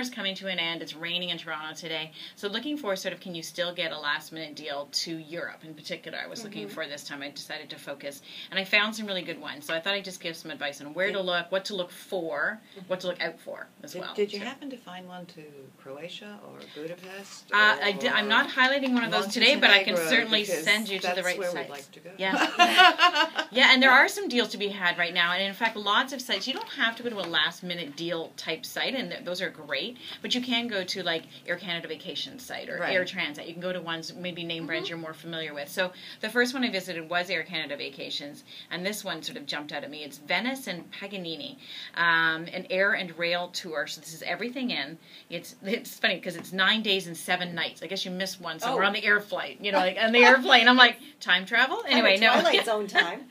summer's coming to an end. It's raining in Toronto today. So looking for sort of, can you still get a last-minute deal to Europe in particular? I was looking for this time. I decided to focus. And I found some really good ones. So I thought I'd just give some advice on where to look, what to look for, what to look out for as well. Did you happen to find one to Croatia or Budapest? I'm not highlighting one of those today, but I can certainly send you to the right sites. sites. We'd like to go. Yeah. Yeah, and there are some deals to be had right now. And in fact, lots of sites, you don't have to go to a last-minute deal type site, and those are great. But you can go to like Air Canada Vacation site or Air Transat. You can go to ones, maybe name brands you're more familiar with. So the first one I visited was Air Canada Vacations, and this one sort of jumped out at me. It's Venice and Paganini, an air and rail tour. So this is everything in. It's funny because it's 9 days and 7 nights. I guess you missed one, so we're on the air flight. You know, like on the airplane. I'm like, time travel? Anyway, no. Twilight's own time.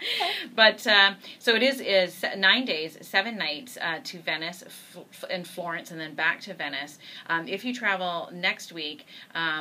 But so it is 9 days, 7 nights to Venice and Florence, and then back to Venice. If you travel next week,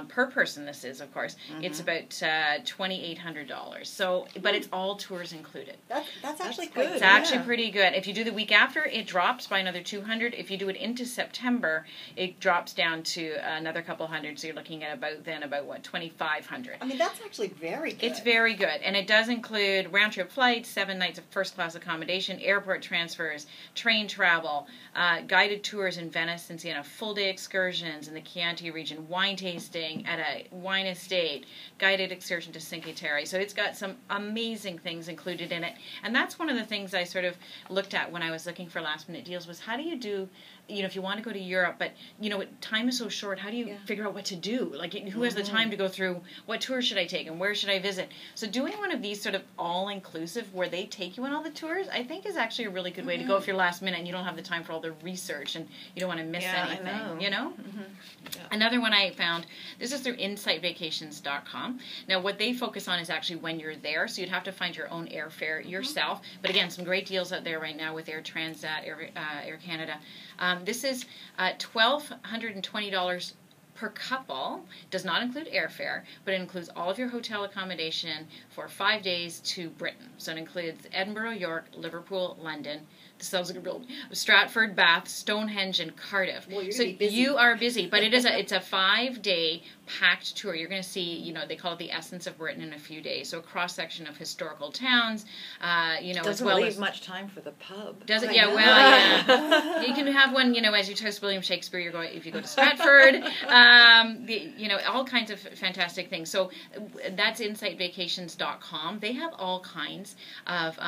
per person, this is of course, it's about $2,800. So, but it's all tours included. That's actually good. It's actually pretty good. If you do the week after, it drops by another $200. If you do it into September, it drops down to another couple hundred. So you're looking at about what, $2,500. I mean, that's actually very good. It's very good, and it does include round trip flights, 7 nights of first class accommodation, airport transfers, train travel, guided tours in Venice and Siena, full day excursions in the Chianti region, wine tasting at a wine estate, guided excursion to Cinque Terre. So it's got some amazing things included in it, and that's one of the things I sort of looked at when I was looking for last minute deals was how do you do, you know, if you want to go to Europe, but you know, time is so short, how do you figure out what to do? Like, who has the time to go through what tours should I take and where should I visit? So doing one of these sort of all-inclusive where they take you on all the tours, I think is actually a really good way to go if you're last minute and you don't have the time for all the research and you don't want to miss anything, you know? Yeah. Another one I found, this is through insightvacations.com. Now, what they focus on is actually when you're there, so you'd have to find your own airfare yourself. But again, some great deals out there right now with Air Transat, Air Canada. This is $1,220 per couple. Does not include airfare, but it includes all of your hotel accommodation for 5 days to Britain. So it includes Edinburgh, York, Liverpool, London. This sounds like a real Stratford, Bath, Stonehenge, and Cardiff. Well, so you are busy, but it's a 5-day packed tour. You're going to see, you know, they call it the essence of Britain in a few days. So a cross section of historical towns, you know, doesn't as well leave as much time for the pub. Does it? Yeah. Well, yeah. You can have one, you know, as you toast William Shakespeare. You're going if you go to Stratford. You know, all kinds of fantastic things. So that's insightvacations.com. They have all kinds of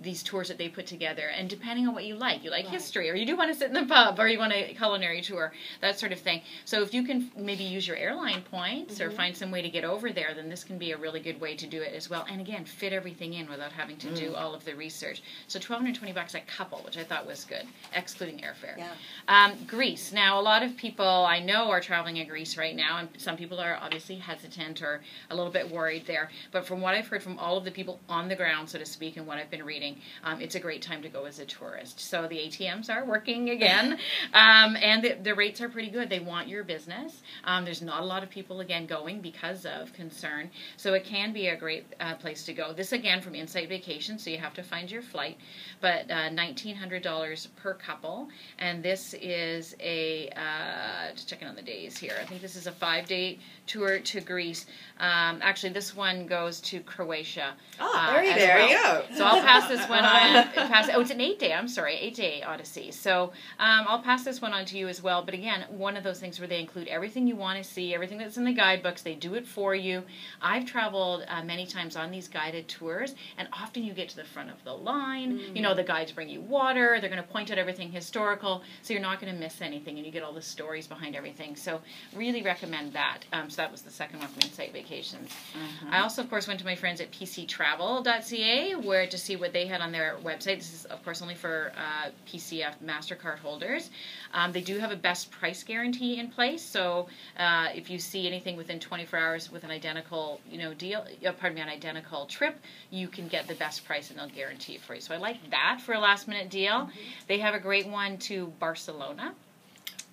these tours that they put together, and depending on what you like history, or you do want to sit in the pub, or you want a culinary tour, that sort of thing. So if you can maybe use your airline points or find some way to get over there, then this can be a really good way to do it as well. And again, fit everything in without having to do all of the research. So $1,220 a couple, which I thought was good, excluding airfare. Yeah. Greece. Now, a lot of people I know are traveling in Greece right now, and some people are obviously hesitant or a little bit worried there. But from what I've heard from all of the people on the ground, so to speak, and what I've been reading, it's a great time to go as a tourist. So the ATMs are working again, and the rates are pretty good. They want your business. There's not a lot of people, again, going because of concern. So it can be a great place to go. This, again, from Insight Vacation, so you have to find your flight, but $1,900 per couple. And this is just checking on the days here. I think this is a 5-day tour to Greece. Actually, this one goes to Croatia. There you go. So I'll pass this one on. It's an 8-day. I'm sorry, 8-day odyssey. So I'll pass this one on to you as well. But again, one of those things where they include everything you want to see, everything that's in the guidebooks. They do it for you. I've traveled many times on these guided tours, and often you get to the front of the line. You know, the guides bring you water. They're going to point out everything historical, so you're not going to miss anything, and you get all the stories behind everything. So really recommend that. So that was the second one from Insight Vacations. I also, of course, went to my friends at pctravel.ca where to see what they had on their website. This is, of course, only for PCF MasterCard holders. They do have a best price guarantee in place, so if you see anything within 24 hours with an identical, an identical trip, you can get the best price and they'll guarantee it for you. So I like that for a last-minute deal. They have a great one to Barcelona.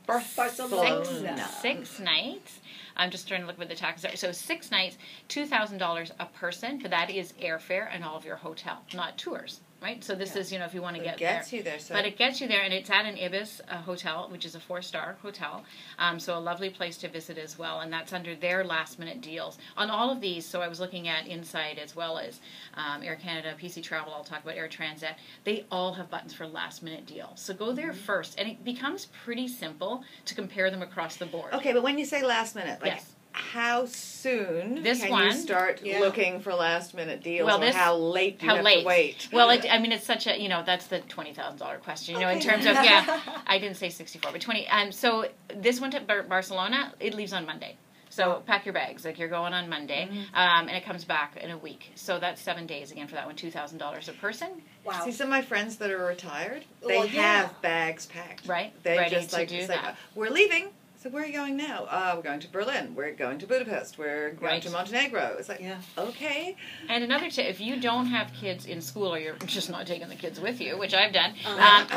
Barcelona. 6 nights. I'm just trying to look what the taxes are. So 6 nights, $2,000 a person, but that is airfare and all of your hotel, not tours. right? So this is, if you want to get there. It gets you there. So. But it gets you there, and it's at an Ibis hotel, which is a 4-star hotel. So a lovely place to visit as well, and that's under their last-minute deals. On all of these, so I was looking at Inside as well as Air Canada, PC Travel, I'll talk about Air Transat. They all have buttons for last-minute deals. So go there first, and it becomes pretty simple to compare them across the board. Okay, but when you say last minute, like yes. How soon this can one, you start looking for last minute deals? Well, or how late do you have to wait? Well, it's such a, that's the $20,000 question, in terms of, I didn't say 64, but 20. So this one to Barcelona, it leaves on Monday. So pack your bags, like you're going on Monday, and it comes back in a week. So that's 7 days again for that one, $2,000 a person. Wow. See, some of my friends that are retired, they have bags packed. Right. They ready just to do that. We're leaving. So where are you going now? We're going to Berlin. We're going to Budapest. We're going to Montenegro. It's like, okay. And another tip, if you don't have kids in school or you're just not taking the kids with you, which I've done,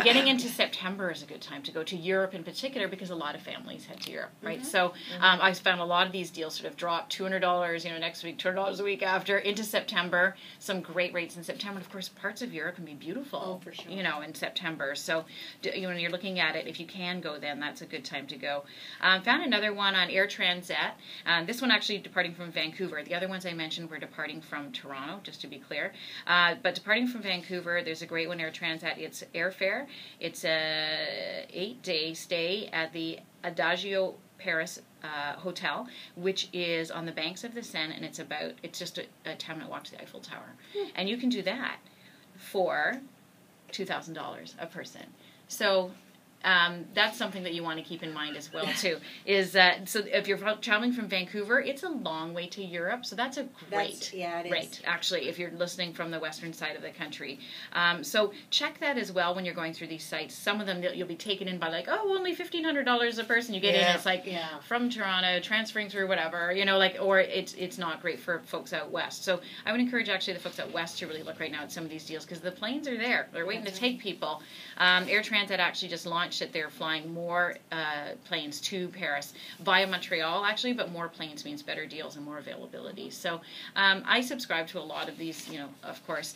getting into September is a good time to go to Europe in particular because a lot of families head to Europe, right? So I found a lot of these deals sort of drop $200, next week, $200 a week after, into September. Some great rates in September. And of course, parts of Europe can be beautiful, oh, for sure. In September. So when you're looking at it, if you can go then, that's a good time to go. Found another one on Air Transat. This one actually departing from Vancouver. The other ones I mentioned were departing from Toronto, just to be clear. But departing from Vancouver, there's a great one, Air Transat. It's airfare. It's a 8-day stay at the Adagio Paris hotel, which is on the banks of the Seine, and it's just a 10-minute walk to the Eiffel Tower. And you can do that for $2,000 a person. So that's something that you want to keep in mind as well too. Is that so? If you're traveling from Vancouver, it's a long way to Europe, so that's a great rate. Actually, if you're listening from the western side of the country, so check that as well when you're going through these sites. Some of them you'll be taken in by like, only $1,500 a person. You get in, it's like from Toronto, transferring through whatever, or it's not great for folks out west. So I would encourage actually the folks out west to really look right now at some of these deals because the planes are there. They're waiting to take people. Air Transat actually just launched that they're flying more planes to Paris via Montreal, actually, but more planes means better deals and more availability. So I subscribe to a lot of these, of course,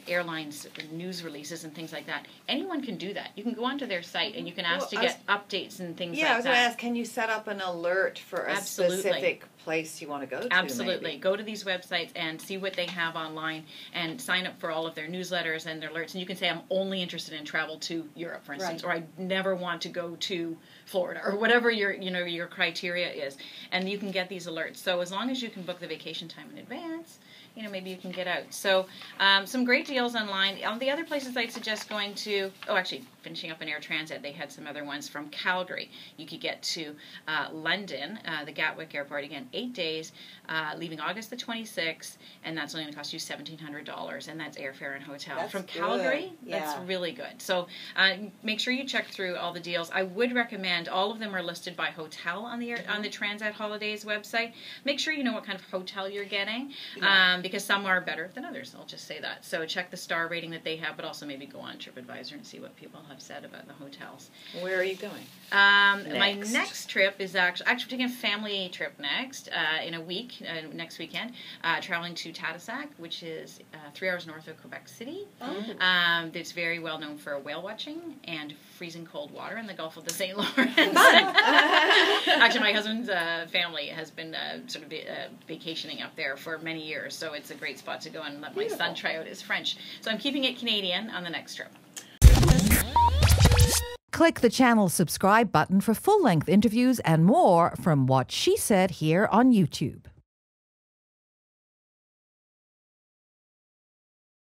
airlines news releases and things like that. Anyone can do that. You can go onto their site and you can ask to get updates and things like that. Yeah, I was going to ask, can you set up an alert for a specific place you want to go to? Absolutely. Maybe? Go to these websites and see what they have online and sign up for all of their newsletters and their alerts. And you can say, I'm only interested in travel to Europe, for instance, or I never want to go to Florida, or whatever your criteria is. And you can get these alerts. So as long as you can book the vacation time in advance, maybe you can get out. So some great deals online. The other places I'd suggest going to, finishing up in Air Transat, they had some other ones from Calgary. You could get to London, the Gatwick Airport, again, 8 days, leaving August the 26th, and that's only going to cost you $1,700, and that's airfare and hotel. That's from Calgary, good. That's really good. So make sure you check through all the deals. I would recommend, all of them are listed by hotel on the Transat Holidays website. Make sure you know what kind of hotel you're getting, because some are better than others, I'll just say that. So check the star rating that they have, but also maybe go on TripAdvisor and see what people have said about the hotels. Where are you going? My next trip is actually taking a family trip next, in a week, next weekend, traveling to Tadoussac, which is 3 hours north of Quebec City. It's very well known for whale watching and freezing cold water in the Gulf of the St. Lawrence. Actually, my husband's family has been sort of vacationing up there for many years, so it's a great spot to go and let my son try out his French. So I'm keeping it Canadian on the next trip. Click the channel subscribe button for full-length interviews and more from What She Said here on YouTube.